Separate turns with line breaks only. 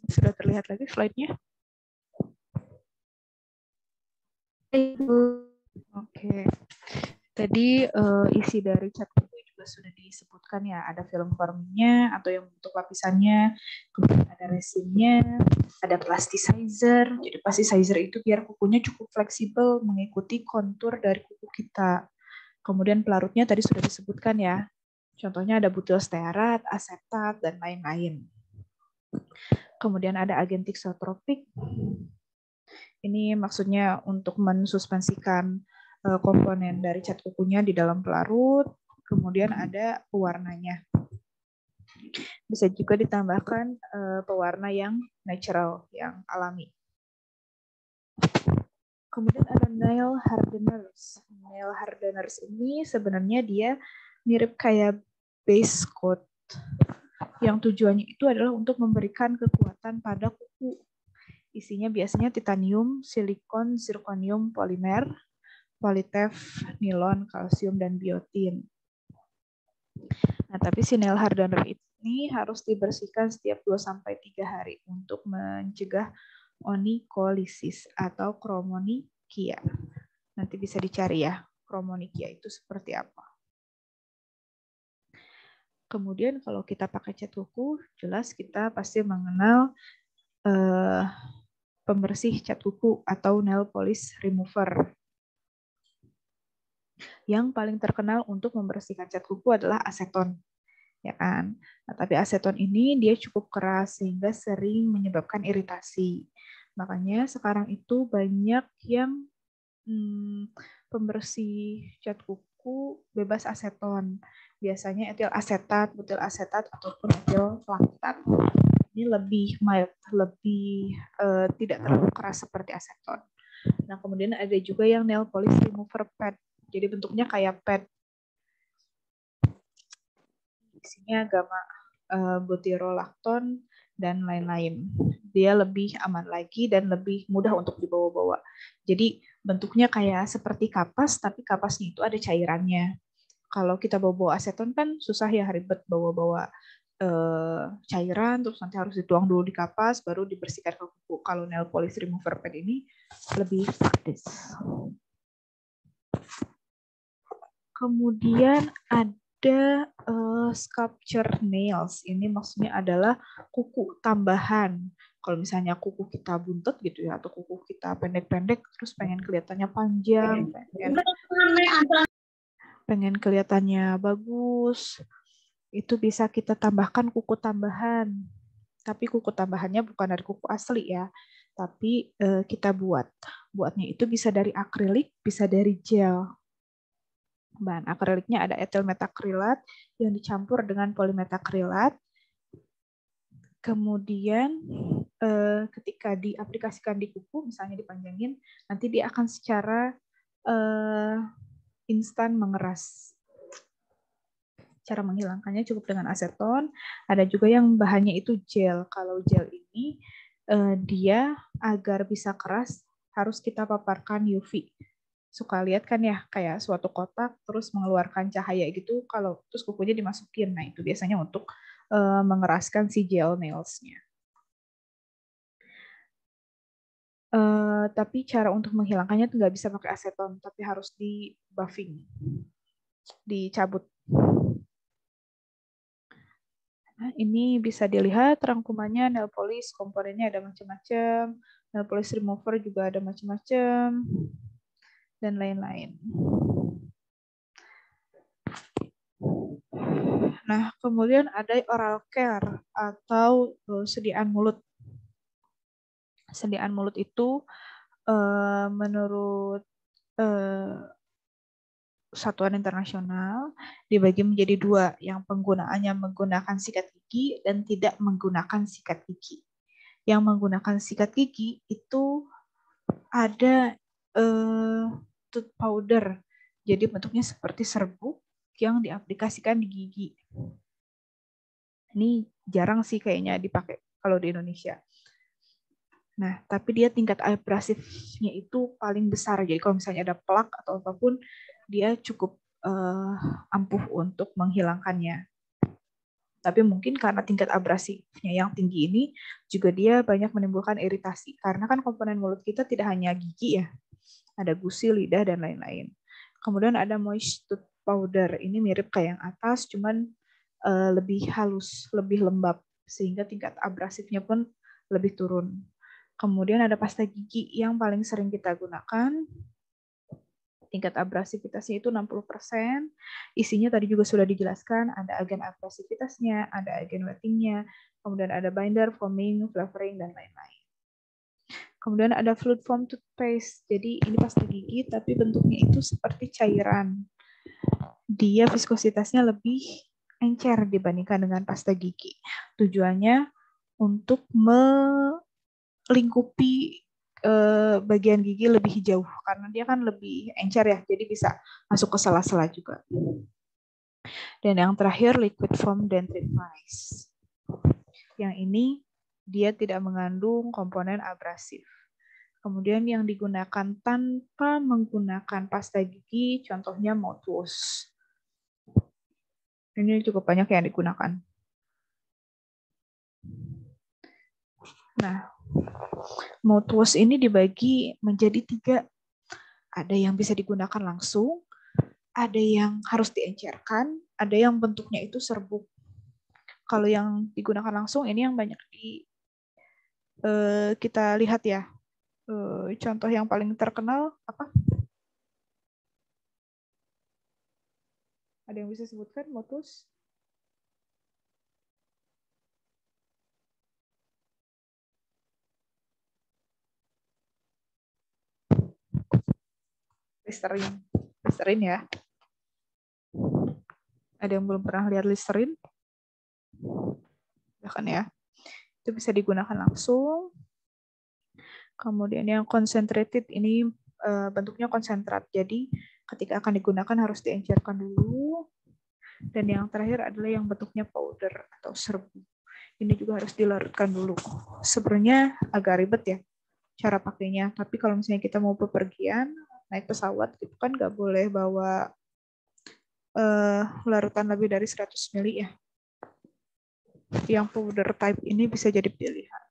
Sudah terlihat lagi slide-nya? Oke. Tadi isi dari cat kuku juga sudah disebutkan ya, ada film formnya atau yang bentuk lapisannya, kemudian ada resinnya, ada plasticizer. Jadi plasticizer itu biar kukunya cukup fleksibel mengikuti kontur dari kuku kita. Kemudian pelarutnya tadi sudah disebutkan ya. Contohnya ada butyl stearat, asetat, dan lain-lain. Kemudian ada agen tixotropik. Ini maksudnya untuk mensuspensikan komponen dari cat kukunya di dalam pelarut. Kemudian ada pewarnanya. Bisa juga ditambahkan pewarna yang natural, yang alami. Kemudian ada nail hardeners. Nail hardeners ini sebenarnya dia mirip kayak base coat. Yang tujuannya itu adalah untuk memberikan kekuatan pada kuku. Isinya biasanya titanium, silikon, zirconium, polimer, Polytef, nilon, kalsium, dan biotin. Nah, tapi si nail hardener ini harus dibersihkan setiap 2-3 hari untuk mencegah onycholisis atau chromonychia. Nanti bisa dicari ya, chromonychia itu seperti apa. Kemudian kalau kita pakai cat kuku, jelas kita pasti mengenal pembersih cat kuku atau nail polish remover. Yang paling terkenal untuk membersihkan cat kuku adalah aseton, ya kan? Nah, tapi aseton ini dia cukup keras sehingga sering menyebabkan iritasi. Makanya sekarang itu banyak yang pembersih cat kuku bebas aseton. Biasanya etil asetat, butyl asetat, ataupun etil laktat. Ini lebih mild, lebih tidak terlalu keras seperti aseton. Nah, kemudian ada juga yang nail polish remover pad. Jadi bentuknya kayak pad. Isinya gamma butyrolactone dan lain-lain. Dia lebih aman lagi dan lebih mudah untuk dibawa-bawa. Jadi bentuknya kayak seperti kapas, tapi kapasnya itu ada cairannya. Kalau kita bawa-bawa aseton kan susah ya, ribet bawa-bawa cairan, terus nanti harus dituang dulu di kapas, baru dibersihkan ke kuku. Kalau nail polish remover pad ini lebih praktis. Kemudian ada sculpture nails. Ini maksudnya adalah kuku tambahan. Kalau misalnya kuku kita buntet gitu ya, atau kuku kita pendek-pendek, terus pengen kelihatannya panjang, pengen kelihatannya bagus, itu bisa kita tambahkan kuku tambahan. Tapi kuku tambahannya bukan dari kuku asli ya, tapi kita buat. Buatnya itu bisa dari akrilik, bisa dari gel. Bahan akriliknya ada etil metakrilat yang dicampur dengan polimetakrilat. Kemudian ketika diaplikasikan di kuku, misalnya dipanjangin, nanti dia akan secara instan mengeras. Cara menghilangkannya cukup dengan aseton. Ada juga yang bahannya itu gel. Kalau gel ini dia agar bisa keras harus kita paparkan UV. Suka lihat kan ya kayak suatu kotak terus mengeluarkan cahaya gitu, kalau terus kukunya dimasukin, nah itu biasanya untuk mengeraskan si gel nails-nya. Tapi cara untuk menghilangkannya tuh nggak bisa pakai aseton, tapi harus di buffing, dicabut. Nah, ini bisa dilihat rangkumannya nail polish, komponennya ada macam-macam, nail polish remover juga ada macam-macam, dan lain-lain. Nah, kemudian ada oral care atau sediaan mulut. Sediaan mulut itu menurut Satuan Internasional dibagi menjadi 2, yang penggunaannya menggunakan sikat gigi dan tidak menggunakan sikat gigi. Yang menggunakan sikat gigi itu ada tooth powder, jadi bentuknya seperti serbuk yang diaplikasikan di gigi. Ini jarang sih kayaknya dipakai kalau di Indonesia. Nah, tapi dia tingkat abrasifnya itu paling besar. Jadi kalau misalnya ada plak atau apapun, dia cukup ampuh untuk menghilangkannya. Tapi mungkin karena tingkat abrasifnya yang tinggi ini juga dia banyak menimbulkan iritasi. Karena kan komponen mulut kita tidak hanya gigi ya, ada gusi, lidah, dan lain-lain. Kemudian ada moist tooth powder. Ini mirip kayak yang atas, cuman lebih halus, lebih lembab, sehingga tingkat abrasifnya pun lebih turun. Kemudian ada pasta gigi yang paling sering kita gunakan. Tingkat abrasivitasnya itu 60%. Isinya tadi juga sudah dijelaskan, ada agen abrasivitasnya, ada agen wettingnya, kemudian ada binder, foaming, flavoring, dan lain-lain. Kemudian ada fluid foam toothpaste. Jadi ini pasta gigi, tapi bentuknya itu seperti cairan. Dia viskositasnya lebih encer dibandingkan dengan pasta gigi. Tujuannya untuk melingkupi bagian gigi lebih jauh karena dia kan lebih encer ya, jadi bisa masuk ke sela-sela juga. Dan yang terakhir liquid foam dentifrice. Yang ini dia tidak mengandung komponen abrasif. Kemudian yang digunakan tanpa menggunakan pasta gigi, contohnya mouthwash. Ini cukup banyak yang digunakan. Nah, mouthwash ini dibagi menjadi 3. Ada yang bisa digunakan langsung, ada yang harus diencerkan, ada yang bentuknya itu serbuk. Kalau yang digunakan langsung, ini yang banyak kita lihat ya. Contoh yang paling terkenal apa? Ada yang bisa sebutkan mouthwash? Listerine ya. Ada yang belum pernah lihat Listerine? Bahkan ya. Itu bisa digunakan langsung. Kemudian yang concentrated ini bentuknya konsentrat. Jadi ketika akan digunakan harus diencerkan dulu. Dan yang terakhir adalah yang bentuknya powder atau serbuk. Ini juga harus dilarutkan dulu. Sebenarnya agak ribet ya cara pakainya. Tapi kalau misalnya kita mau bepergian, naik pesawat, itu kan nggak boleh bawa larutan lebih dari 100 ml ya. Yang powder type ini bisa jadi pilihan.